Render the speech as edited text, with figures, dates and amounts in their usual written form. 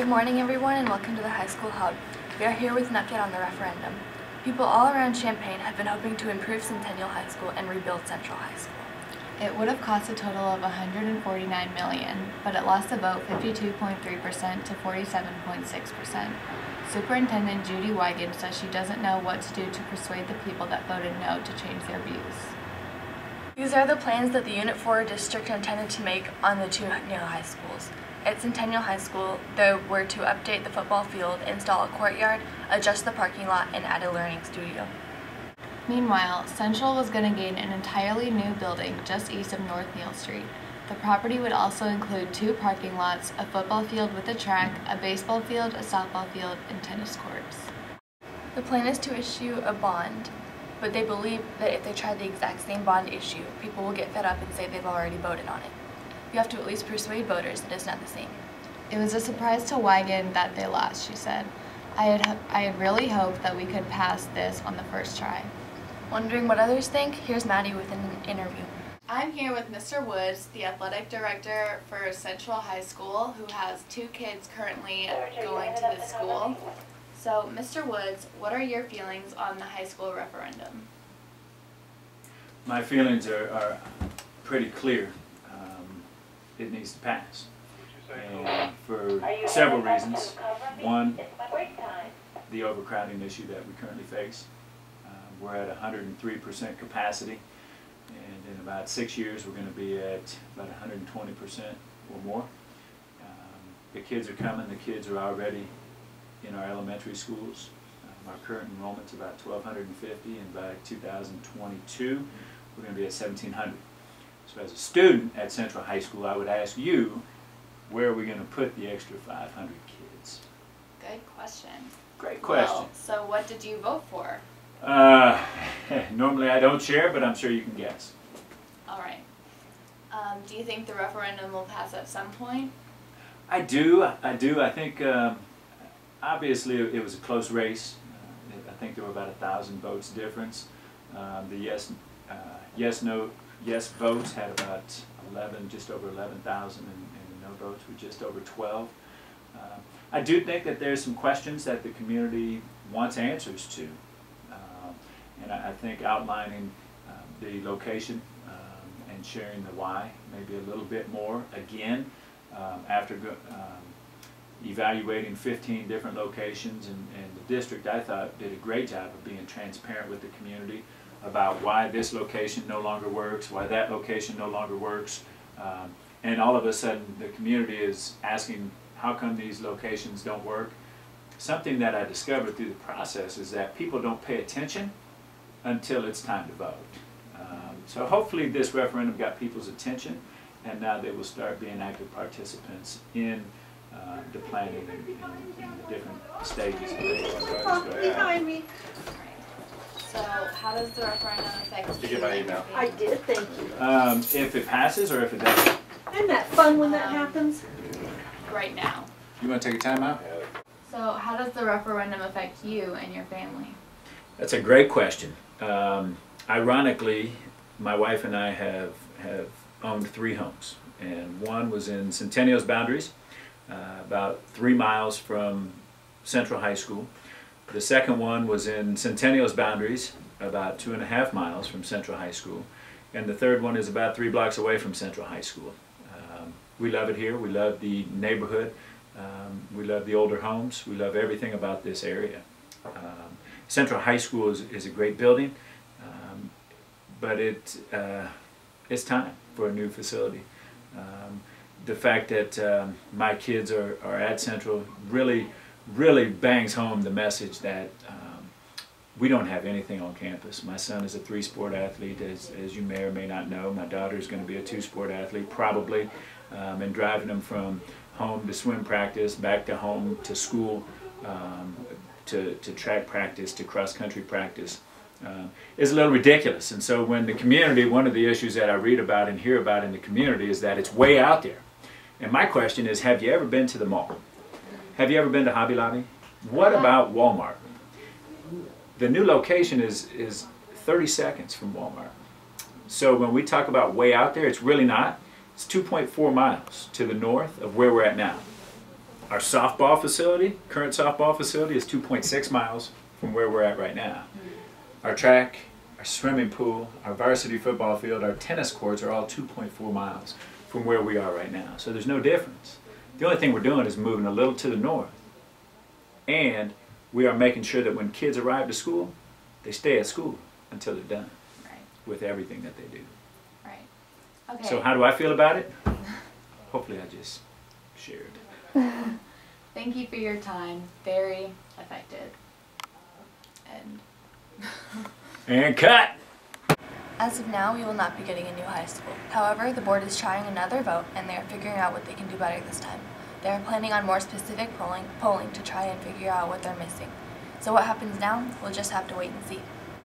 Good morning everyone and welcome to the High School Hub. We are here with an update on the referendum. People all around Champaign have been hoping to improve Centennial High School and rebuild Central High School. It would have cost a total of $149 million, but it lost the vote 52.3% to 47.6%. Superintendent Judy Wigan says she doesn't know what to do to persuade the people that voted no to change their views. These are the plans that the Unit 4 district intended to make on the two new high schools. At Centennial High School, they were to update the football field, install a courtyard, adjust the parking lot, and add a learning studio. Meanwhile, Central was going to gain an entirely new building just east of North Neal Street. The property would also include 2 parking lots, a football field with a track, a baseball field, a softball field, and tennis courts. The plan is to issue a bond, but they believe that if they try the exact same bond issue, people will get fed up and say they've already voted on it. You have to at least persuade voters that it's not the same. It was a surprise to Wigan that they lost, she said. I had really hoped that we could pass this on the first try. Wondering what others think? Here's Maddie with an interview. I'm here with Mr. Woods, the athletic director for Central High School, who has 2 kids currently going to this school. So, Mr. Woods, what are your feelings on the high school referendum? My feelings are pretty clear. It needs to pass, and for several reasons. One, the overcrowding issue that we currently face. We're at 103% capacity, and in about 6 years we're going to be at about 120% or more. The kids are coming. The kids are already in our elementary schools. Our current enrollment's about 1,250, and by 2022 we're going to be at 1,700. So as a student at Central High School, I would ask you, where are we going to put the extra 500 kids? Good question. Great question. Well, so what did you vote for? Normally I don't share, but I'm sure you can guess. All right. Do you think the referendum will pass at some point? I do. I think obviously it was a close race. I think there were about 1,000 votes difference. The yes votes had about 11, just over 11,000, and the no votes were just over 12. I do think that there's some questions that the community wants answers to, and I think outlining the location and sharing the why maybe a little bit more. Again, after evaluating 15 different locations, and the district, I thought, did a great job of being transparent with the community about why this location no longer works, why that location no longer works, and all of a sudden the community is asking, how come these locations don't work? Something that I discovered through the process is that people don't pay attention until it's time to vote. So hopefully this referendum got people's attention, and now they will start being active participants in the planning and the different stages. Behind me. So, how does the referendum affect you? Did you get my email? I did, thank you. If it passes or if it doesn't? Isn't that fun when that happens? Right now. You want to take a time out? So, how does the referendum affect you and your family? That's a great question. Ironically, my wife and I have owned 3 homes, and one was in Centennial's boundaries, about 3 miles from Central High School. The second one was in Centennial's boundaries, about 2.5 miles from Central High School. And the third one is about 3 blocks away from Central High School. We love it here. We love the neighborhood. We love the older homes. We love everything about this area. Central High School is a great building, but it's time for a new facility. The fact that my kids are at Central really bangs home the message that we don't have anything on campus. My son is a 3-sport athlete, as you may or may not know. My daughter is going to be a 2-sport athlete, probably, and driving them from home to swim practice, back to home to school, to track practice, to cross-country practice, is a little ridiculous. And so when the community, one of the issues that I read about and hear about in the community is that it's way out there. And my question is, have you ever been to the mall? Have you ever been to Hobby Lobby? What about Walmart? The new location is 30 seconds from Walmart. So when we talk about way out there, it's really not. It's 2.4 miles to the north of where we're at now. Our softball facility, current softball facility, is 2.6 miles from where we're at right now. Our track, our swimming pool, our varsity football field, our tennis courts are all 2.4 miles from where we are right now. So there's no difference. The only thing we're doing is moving a little to the north. And we are making sure that when kids arrive to school, they stay at school until they're done with everything that they do. Right. Okay. So how do I feel about it? Hopefully I just shared. Thank you for your time. Very effective. And cut! As of now, we will not be getting a new high school. However, the board is trying another vote and they are figuring out what they can do better this time. They are planning on more specific polling to try and figure out what they're missing. So what happens now, we'll just have to wait and see.